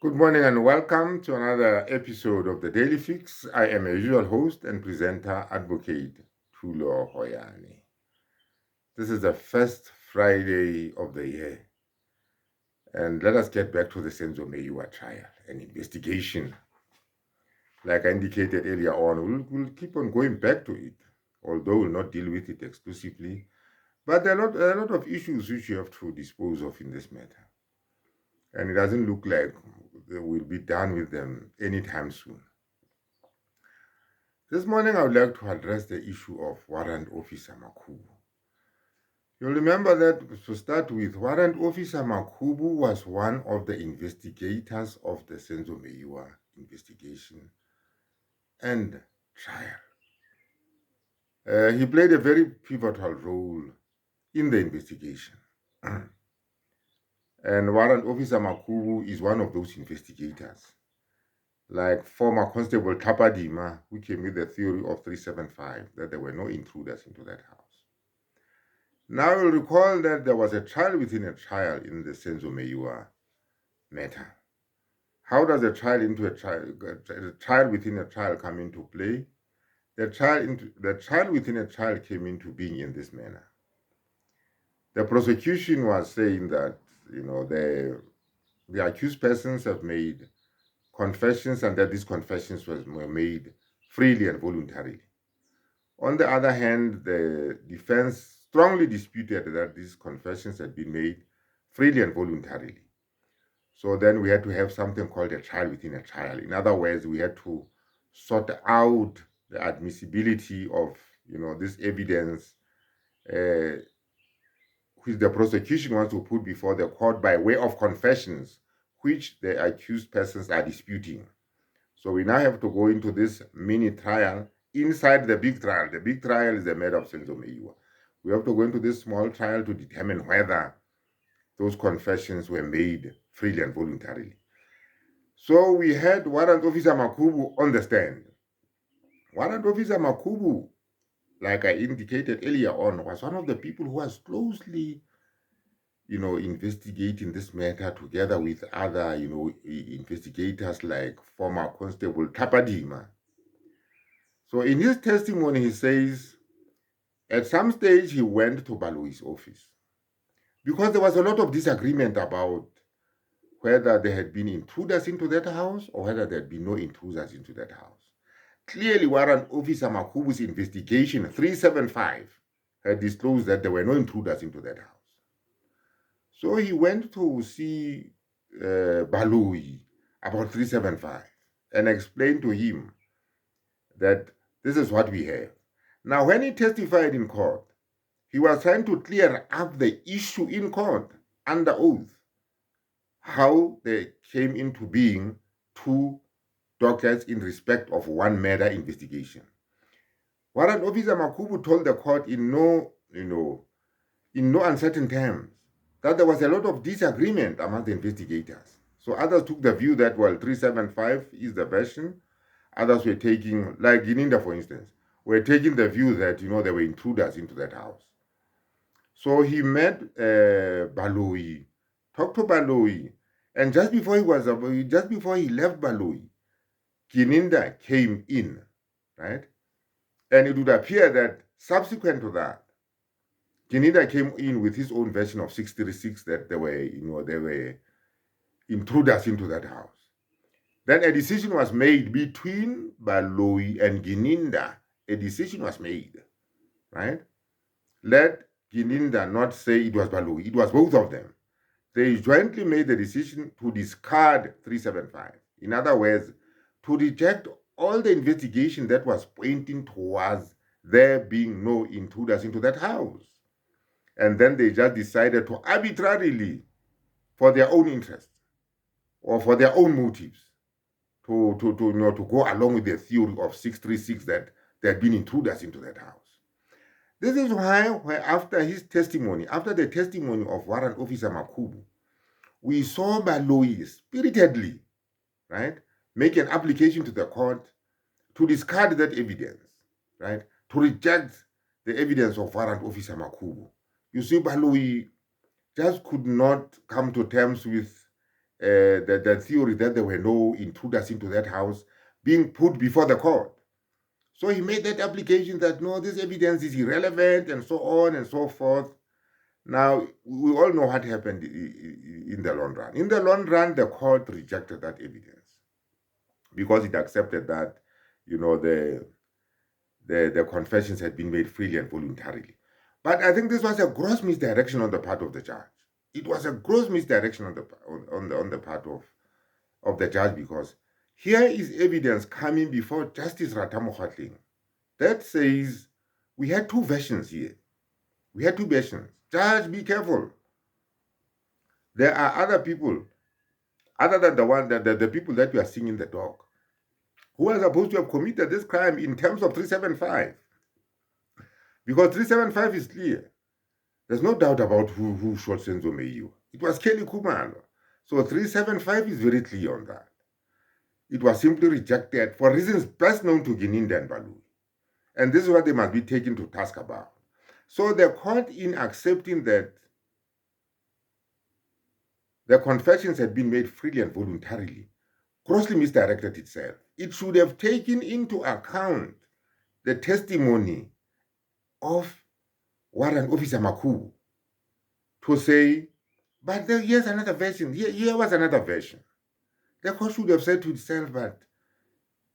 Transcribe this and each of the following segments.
Good morning and welcome to another episode of the Daily Fix. I am a usual host and presenter, Advocate Tulo Hoyani. This is the first Friday of the year, and let us get back to the Meyiwa trial and investigation. Like I indicated earlier on, we'll keep on going back to it, although we'll not deal with it exclusively. But there are a lot of issues which you have to dispose of in this matter. And it doesn't look like we'll be done with them anytime soon. This morning, I would like to address the issue of Warrant Officer Makhubo. You'll remember that to start with, Warrant Officer Makhubo was one of the investigators of the Meyiwa investigation and trial. He played a very pivotal role in the investigation. And Warrant Officer Makhubo is one of those investigators, like former Constable Tapadima, who came with the theory of 375, that there were no intruders into that house. Now you'll recall that there was a trial within a trial in the Meyiwa matter. How does a trial within a trial come into play? The trial within a trial came into being in this manner. The prosecution was saying that the accused persons have made confessions and that these confessions were made freely and voluntarily. On the other hand, the defense strongly disputed that these confessions had been made freely and voluntarily. So then we had to have something called a trial within a trial. In other words, we had to sort out the admissibility of this evidence which the prosecution wants to put before the court by way of confessions, which the accused persons are disputing. So we now have to go into this mini trial inside the big trial. The big trial is the matter of Meyiwa. We have to go into this small trial to determine whether those confessions were made freely and voluntarily. So we had Warrant Officer Makhubo on the stand. Warrant Officer Makhubo, like I indicated earlier on, was one of the people who was closely investigating this matter together with other, investigators like former Constable Tapadima. So in his testimony, he says, at some stage, he went to Baloyi's office because there was a lot of disagreement about whether there had been intruders into that house or whether there had been no intruders into that house. Clearly, Warrant Officer Makhubo's investigation 375 had disclosed that there were no intruders into that house. So he went to see Baloyi about 375 and explained to him that this is what we have. Now, when he testified in court, he was trying to clear up the issue in court under oath, how they came into being two dockets in respect of one murder investigation. Warrant Officer Makhubo told the court in no uncertain terms that there was a lot of disagreement among the investigators. So others took the view that, 375 is the version. Others were taking, like Gininda, for instance, were taking the view that, there were intruders into that house. So he met Baloyi, talked to Baloyi, and just before he left Baloyi, Gininda came in, right? And it would appear that subsequent to that, Gininda came in with his own version of 636 that there were intruders into that house. Then a decision was made between Baloyi and Gininda. A decision was made, right? Let Gininda not say it was Baloyi, it was both of them. They jointly made the decision to discard 375. In other words, to reject all the investigation that was pointing towards there being no intruders into that house. And then they just decided to arbitrarily, for their own interest or for their own motives, to go along with the theory of 636 that there had been intruders into that house. This is why after the testimony of Warrant Officer Makhubo, we saw Baloyi spiritedly, right, make an application to the court to discard that evidence, right, to reject the evidence of Warrant Officer Makhubo. You see, Baloyi just could not come to terms with the theory that there were no intruders into that house being put before the court. So he made that application that no, this evidence is irrelevant and so on and so forth. Now, we all know what happened in the long run. In the long run, the court rejected that evidence because it accepted that, the confessions had been made freely and voluntarily. But I think this was a gross misdirection on the part of the judge. It was a gross misdirection on the part of the judge, because here is evidence coming before Justice Ratamo Kgatling that says we had two versions here. We had two versions. Judge, be careful. There are other people, other than the people that you are seeing in the dock, who are supposed to have committed this crime in terms of 375. Because 375 is clear. There's no doubt about who shot Senzo Meyiwa. It was Kelly Kumalo. So 375 is very clear on that. It was simply rejected for reasons best known to Gininda and Baloyi. And this is what they must be taken to task about. So the court, in accepting that the confessions had been made freely and voluntarily, grossly misdirected itself. It should have taken into account the testimony of Warrant Officer Makhubo to say, but here's another version. Here was another version. The court should have said to itself, but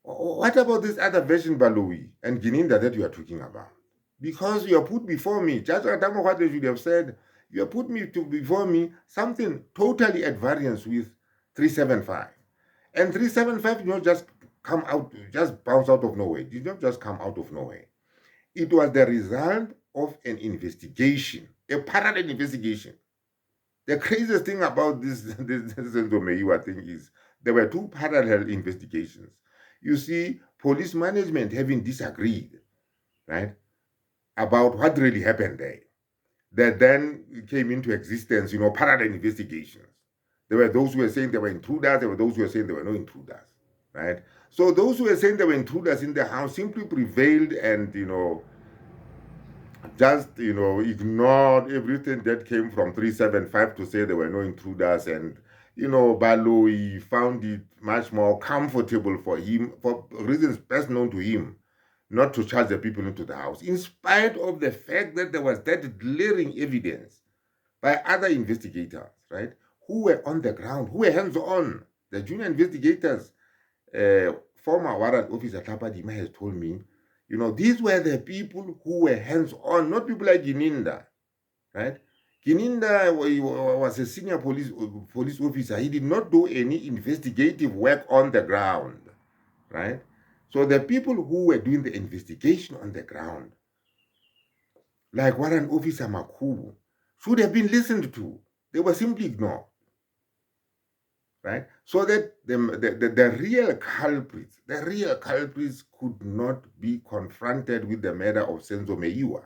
what about this other version, Baloyi and Gininda, that you are talking about? Because you are put before me, Judge Ratamo Kgatling should have said, you have put before me something totally at variance with 375. And 375 did not just come out, just bounce out of nowhere. It did not just come out of nowhere. It was the result of an investigation, a parallel investigation. The craziest thing about this Senzo Meyiwa thing is there were two parallel investigations. You see, police management having disagreed, right, about what really happened there. That then came into existence, parallel investigations. There were those who were saying there were intruders, there were those who were saying there were no intruders, right? So those who were saying there were intruders in the house simply prevailed and, just, ignored everything that came from 375 to say there were no intruders. And, Baloyi found it much more comfortable for him, for reasons best known to him, not to charge the people into the house, in spite of the fact that there was that glaring evidence by other investigators, right, who were on the ground, who were hands-on. The junior investigators, former warrant officer Tapadima has told me, these were the people who were hands-on, not people like Gininda, right? Gininda was a senior police officer. He did not do any investigative work on the ground, right? So the people who were doing the investigation on the ground, like Warrant Officer Makhubo, should have been listened to. They were simply ignored, right? So that the real culprits could not be confronted with the murder of Senzo Meyiwa.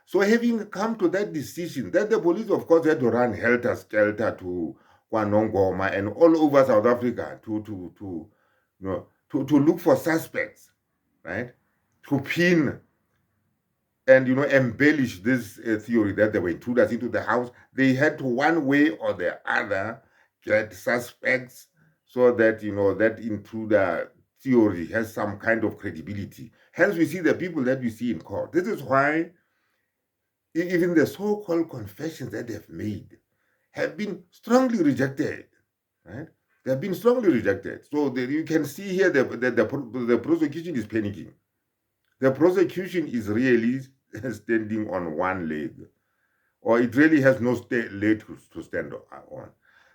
So having come to that decision, that the police, of course, had to run helter-skelter to KwaNongoma and all over South Africa to look for suspects, right? To pin and, embellish this theory that there were intruders into the house. They had to, one way or the other, get suspects so that, that intruder theory has some kind of credibility. Hence, we see the people that we see in court. This is why even the so-called confessions that they've made have been strongly rejected, right? They have been strongly rejected. So you can see here the prosecution is panicking. The prosecution is really standing on one leg, or it really has no leg to stand on.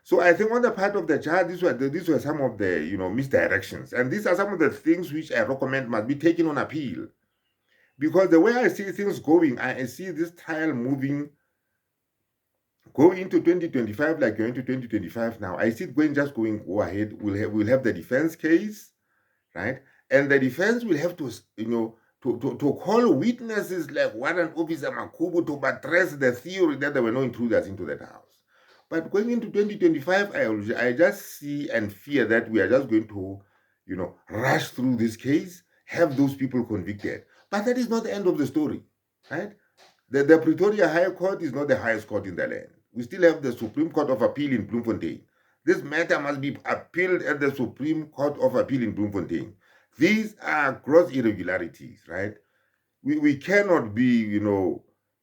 So I think on the part of the judge, these were some of the misdirections, and these are some of the things which I recommend must be taken on appeal, because the way I see things going, I see this trial moving, going into 2025 like you're into 2025 now. I see it go ahead. We'll have the defense case, right? And the defense will have to, to call witnesses like Warrant Officer Makhubo to buttress the theory that there were no intruders into that house. But going into 2025, I just see and fear that we are just going to, rush through this case, have those people convicted. But that is not the end of the story, right? The Pretoria High Court is not the highest court in the land. We still have the Supreme Court of Appeal in Bloemfontein. This matter must be appealed at the Supreme Court of Appeal in Bloemfontein. These are gross irregularities, right? We cannot be,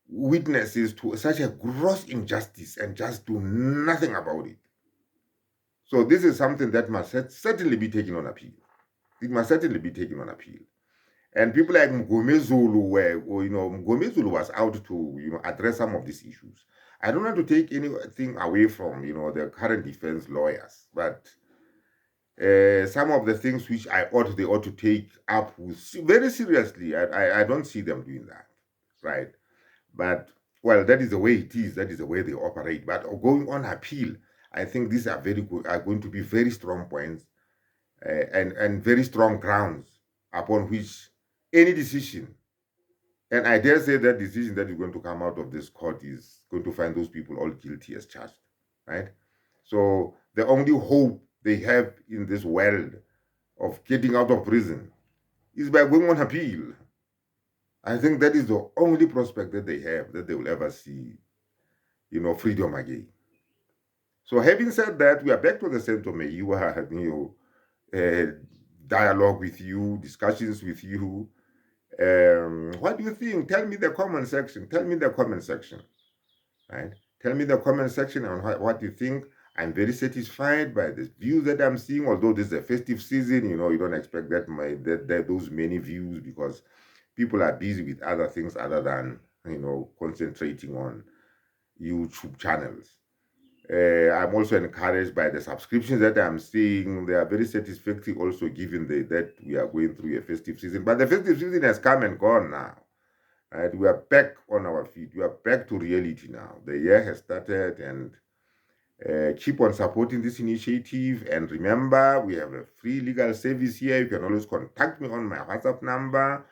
witnesses to such a gross injustice and just do nothing about it. So this is something that must certainly be taken on appeal. It must certainly be taken on appeal. And people like Mgome Zulu was out to, address some of these issues. I don't want to take anything away from, the current defense lawyers, but some of the things which they ought to take up very seriously, I don't see them doing that, right? But, well, that is the way it is. That is the way they operate. But going on appeal, I think these are going to be very strong points and very strong grounds upon which any decision, and I dare say that decision that is going to come out of this court is going to find those people all guilty as charged, right? So the only hope they have in this world of getting out of prison is by going on appeal. I think that is the only prospect that they have, that they will ever see, freedom again. So having said that, we are back to the center of Meyiwa, dialogue with you, discussions with you. What do you think? Tell me the comment section. Tell me the comment section, right? Tell me the comment section on what you think. I'm very satisfied by the views that I'm seeing. Although this is a festive season, you don't expect that those many views because people are busy with other things other than concentrating on YouTube channels. I'm also encouraged by the subscriptions that I'm seeing. They are very satisfactory also given that we are going through a festive season. But the festive season has come and gone now. Right? We are back on our feet. We are back to reality now. The year has started and keep on supporting this initiative. And remember, we have a free legal service here. You can always contact me on my WhatsApp number,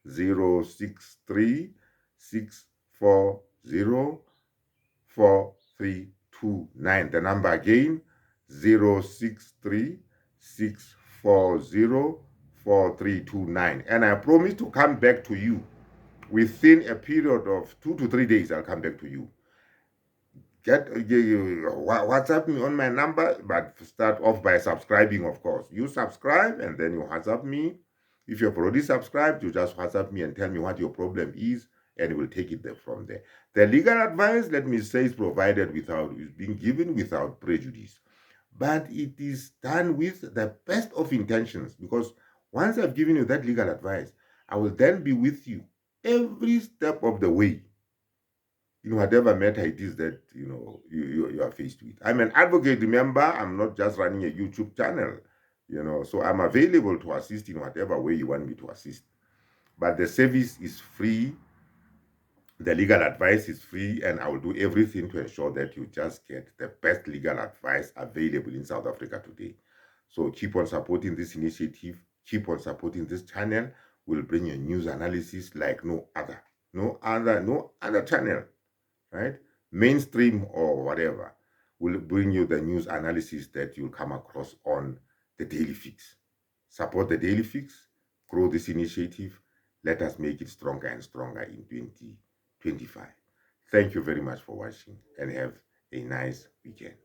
063 640 The number again, 063 And I promise to come back to you within a period of 2 to 3 days. I'll come back to you. WhatsApp me on my number, but start off by subscribing, of course. You subscribe and then you WhatsApp me. If you've already subscribed, you just WhatsApp me and tell me what your problem is, and we'll take it from there. The legal advice, let me say, is being given without prejudice. But it is done with the best of intentions, because once I've given you that legal advice, I will then be with you every step of the way in whatever matter it is that you are faced with. I'm an advocate, remember. I'm not just running a YouTube channel, so I'm available to assist in whatever way you want me to assist. But the service is free, the legal advice is free, and I will do everything to ensure that you just get the best legal advice available in South Africa today. So keep on supporting this initiative, keep on supporting this channel. We'll bring you news analysis like no other channel, right? Mainstream or whatever, will bring you the news analysis that you'll come across on the Daily Fix. Support the Daily Fix, grow this initiative. Let us make it stronger and stronger in 2025. Thank you very much for watching and have a nice weekend.